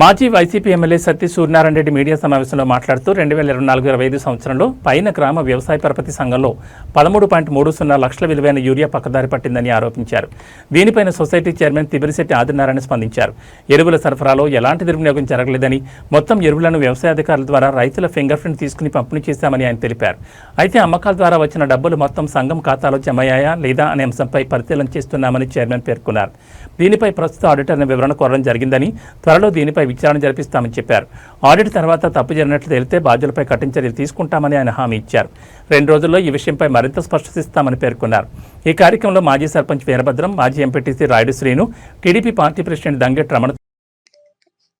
మాజీ YCP MLA Satti Suryanarayana Reddy media సమావేశంలో మాట్లాడుతూ 2024-25 సంవత్సరంలో పైన గ్రామ వ్యవసాయ పరపతి సంఘంలో 13.30 లక్షల విలువైన యూరియా పక్కదారి పట్టిందని ఆరోపించారు. దీనిపైన సొసైటీ చైర్మన్ తిబిరిశెట్టి ఆదినారాయణ స్పందించారు. ఎరువుల సరఫరాలో ఎలాంటి దుర్వినియోగం జరగలేదని, మొత్తం ఎరువులను వ్యవసాయ అధికారుల ద్వారా రైతుల ఫింగర్ ప్రింట్ తీసుకుని పంపిణీ చేశామని ఆయన తెలిపారు. అయితే అమ్మకాల ద్వారా వచ్చిన డబ్బులు మొత్తం సంఘం ఖాతాలో జమయ్యాయా లేదా అనే అంశంపై పరిశీలన చేస్తున్నామని చైర్మన్ పేర్కొన్నారు. దీనిపై ప్రస్తుత ఆడిటర్ని వివరణ కోరడం జరిగిందని, త్వరలో దీనిపై విచారణ జరిపిస్తామని చెప్పారు. ఆడిట్ తర్వాత తప్పు జరిగినట్లు తేలితే బాధ్యులపై కఠిన చర్యలు తీసుకుంటామని ఆయన హామీ ఇచ్చారు. 2 రోజుల్లో ఈ విషయంపై మరింత స్పష్టతిస్తామని పేర్కొన్నారు. ఈ కార్యక్రమంలో మాజీ సర్పంచ్ వీరభద్రం, మాజీ MPTC Rayudu Srinu, TDP party president Dangeti Ramana.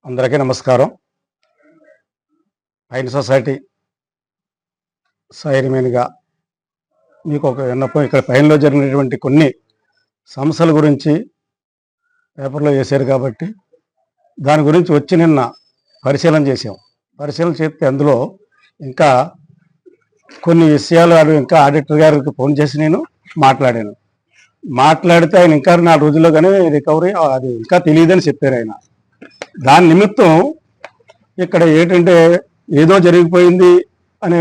అందరికీ నమస్కారం. పైన సొసైటీ చైర్మన్గా మీకు ఒక విన్నపం. ఇక్కడ పైనలో జరిగినటువంటి కొన్ని సమస్యల గురించి పేపర్లో వేశారు కాబట్టి దాని గురించి వచ్చి నిన్న పరిశీలన చేసాం. పరిశీలన చేస్తే అందులో ఇంకా కొన్ని విషయాలు ఇంకా ఆడిటర్ గారికి ఫోన్ చేసి నేను మాట్లాడితే ఆయన ఇంకా 4 రోజుల్లో కానీ రికవరీ అది ఇంకా తెలియదని చెప్పారు ఆయన. దాని నిమిత్తం ఇక్కడ ఏంటంటే ఏదో జరిగిపోయింది అనే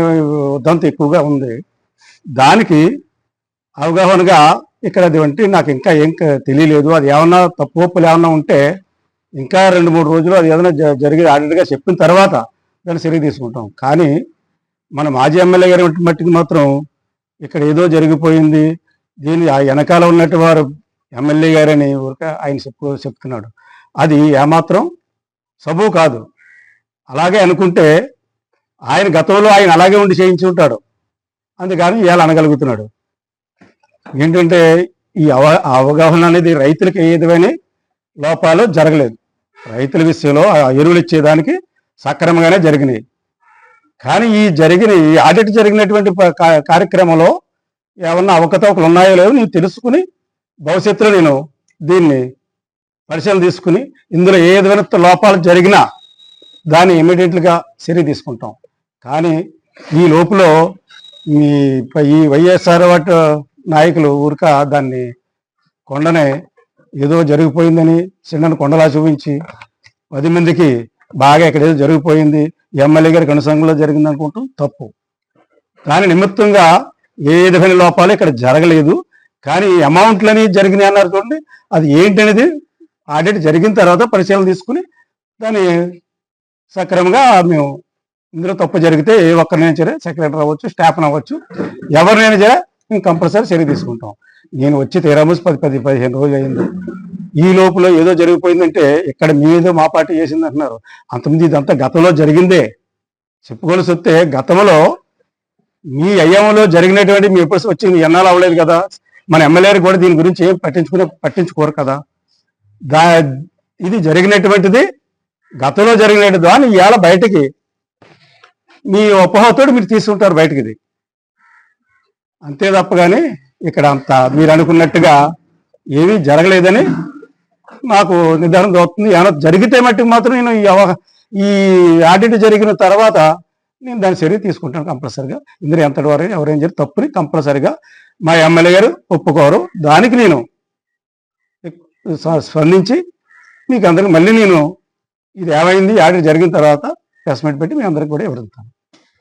ఉదంతం ఎక్కువగా ఉంది. దానికి అవగాహనగా ఇక్కడ అది అంటే నాకు ఇంకా ఏం తెలియలేదు. అది ఏమన్నా తప్పులు ఏమన్నా ఉంటే ఇంకా 2-3 రోజులు అది ఏదైనా జరిగి ఆడిట్గా చెప్పిన తర్వాత దాన్ని చర్య తీసుకుంటాం. కానీ మన మాజీ ఎమ్మెల్యే గారి మట్టికి మాత్రం ఇక్కడ ఏదో జరిగిపోయింది, దీని వెనకాల ఉన్నట్టు వారు ఎమ్మెల్యే గారని ఊరిక ఆయన చెప్తున్నాడు. అది ఏమాత్రం సబు కాదు. అలాగే అనుకుంటే ఆయన గతంలో ఆయన అలాగే ఉండి చేయించి ఉంటాడు, అందుకని ఇవాళ అనగలుగుతున్నాడు. ఏంటంటే ఈ అవగాహన అనేది రైతులకి ఏ విధమైన లోపాలు జరగలేదు. రైతుల విషయంలో ఎరువులు ఇచ్చేదానికి సక్రమంగానే జరిగినాయి. కానీ ఈ ఆడిట్ జరిగినటువంటి కార్యక్రమంలో ఏమన్నా అవకతవకలు ఉన్నాయో లేవో నేను తెలుసుకుని భవిష్యత్తులో నేను దీన్ని పరిశీలన తీసుకుని ఇందులో ఏ విధమైన లోపాలు జరిగినా దాన్ని ఇమీడియట్గా చర్య తీసుకుంటాం. కానీ ఈ లోపల ఈ వైఎస్ఆర్ నాయకులు ఊరిక దాన్ని కొండనే ఏదో జరిగిపోయిందని చిన్న కొండలా చూపించి 10 మందికి బాగా ఇక్కడ ఏదో జరిగిపోయింది, ఎమ్మెల్యే గారికి అనుసంగంలో జరిగింది అనుకుంటూ తప్పు. దాని నిమిత్తంగా ఏ విధమైన లోపాలు ఇక్కడ జరగలేదు. కానీ అమౌంట్లని జరిగినాయి అన్నారు చూడండి, అది ఏంటనేది ఆడిట్ జరిగిన తర్వాత పరిశీలన తీసుకుని దాన్ని సక్రమంగా మేము ఇందులో తప్పు జరిగితే ఏ ఒక్కరినైనా సరే, సెక్రటరీ అవ్వచ్చు, స్టాఫ్ అవ్వచ్చు, ఎవరినైనా సరే మేము కంపల్సరీ చర్య తీసుకుంటాం. నేను వచ్చి 15 రోజులు అయింది. ఈ లోపల ఏదో జరిగిపోయిందంటే ఇక్కడ మీదో మా పార్టీ చేసింది అంటున్నారు. అంతమంది ఇదంతా గతంలో జరిగిందే. చెప్పుకోవాల్సి వస్తే గతంలో మీ అయ్యంలో జరిగినటువంటి మీ ఎప్పుడు వచ్చింది ఎన్నాళ్ళు అవ్వలేదు కదా. మన ఎమ్మెల్యేలు కూడా దీని గురించి ఏం పట్టించుకోరు కదా. ఇది జరిగినటువంటిది గతంలో జరిగినట్టు దాన్ని ఇవాళ బయటకి మీ ఉపహోతోడు మీరు తీసుకుంటారు బయటకి. ఇది అంతే తప్ప కానీ ఇక్కడ అంతా మీరు అనుకున్నట్టుగా ఏమీ జరగలేదని నాకు నిర్ధారణ అవుతుంది. ఏమైనా జరిగితే మట్టుకు మాత్రం నేను ఈ ఆడిట్ జరిగిన తర్వాత నేను దాని చర్య తీసుకుంటాను కంపల్సరిగా. ఇందులో ఎంతటి వారు ఎవరైనా జరిగి తప్పుని కంపల్సరిగా మా ఎమ్మెల్యే గారు ఒప్పుకోరు. దానికి నేను స్పందించి మీకు అందరికి మళ్ళీ నేను ఇది ఏమైంది ఆడిట్ జరిగిన తర్వాత ప్రెస్ మీట్ పెట్టి మీ అందరికి కూడా వివరిస్తాను.